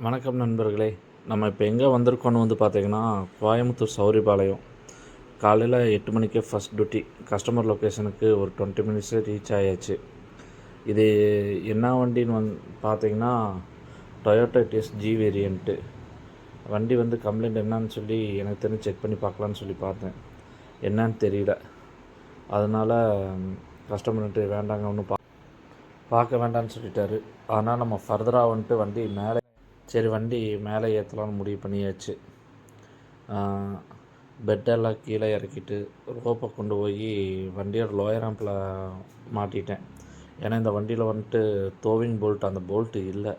வணக்கம் நண்பர்களே. நம்ம இப்போ எங்கே வந்திருக்கோன்னு பார்த்தீங்கன்னா, கோயம்புத்தூர் சௌரிபாளையம். காலையில் 8 மணிக்கே ஃபஸ்ட் டியூட்டி. கஸ்டமர் லொக்கேஷனுக்கு ஒரு 20 மினிட்ஸில் ரீச் ஆயாச்சு. இது என்ன வண்டின்னு பார்த்தீங்கன்னா, டொயோட்டா டிஎஸ் ஜி வேரியண்ட்டு. வண்டி கம்ப்ளைண்ட் என்னான்னு சொல்லி எனக்கு தெரிஞ்சு செக் பண்ணி பார்க்கலான்னு சொல்லி பார்த்தேன். என்னன்னு தெரியல. அதனால் கஸ்டமர்கிட்ட வேண்டாங்க, ஒன்றும் பார்க்க வேண்டாம்னு சொல்லிட்டாரு. ஆனால் நம்ம ஃபர்தராக வண்டி வண்டி மேலே ஏற்றலான்னு முடிவு பண்ணியாச்சு. பெட்டெல்லாம் கீழே இறக்கிட்டு ரோப்பை கொண்டு போய் வண்டியோட லோயர் ரேம்பில் மாட்டிட்டேன். ஏன்னா இந்த வண்டியில் டோவிங் போல்ட் அந்த போல்ட்டு இல்லை.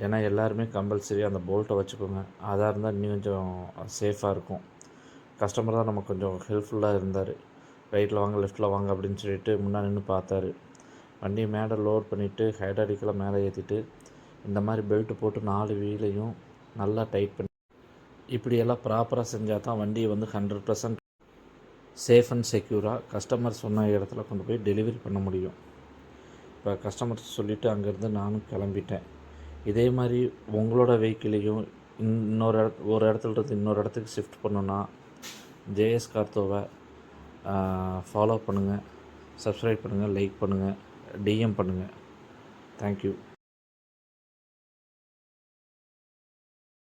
ஏன்னா எல்லாருமே கம்பல்சரி அந்த போல்ட்டை வச்சுக்கோங்க. அதாக இருந்தால் இன்னும் கொஞ்சம் சேஃபாக இருக்கும். கஸ்டமர் தான் நமக்கு கொஞ்சம் ஹெல்ப்ஃபுல்லாக இருந்தார். ரைட்டில் வாங்க, லெஃப்ட்டில் வாங்க அப்படின்னு சொல்லிட்டு முன்னாடி நின்று பார்த்தாரு. வண்டியை மேலே லோட் பண்ணிவிட்டு ஹைட்ராலிக்கெல்லாம் மேலே ஏற்றிட்டு இந்த மாதிரி பெல்ட்டு போட்டு 4 வீலையும் நல்லா டைட் பண்ணி இப்படியெல்லாம் ப்ராப்பராக செஞ்சால் தான் வண்டியை 100% சேஃப் அண்ட் செக்யூராக கஸ்டமர் சொன்ன இடத்துல கொண்டு போய் டெலிவரி பண்ண முடியும். இப்போ கஸ்டமர் சொல்லிவிட்டு அங்கேருந்து நானும் கிளம்பிட்டேன். இதே மாதிரி உங்களோட வெஹிக்கிளையும் ஒரு இடத்துலேருந்து இன்னொரு இடத்துக்கு ஷிஃப்ட் பண்ணணுன்னா ஜேஎஸ் கார்த்தோவை ஃபாலோ பண்ணுங்கள், சப்ஸ்கிரைப் பண்ணுங்கள், லைக் பண்ணுங்கள், டிஎம் பண்ணுங்கள். தேங்க்யூ.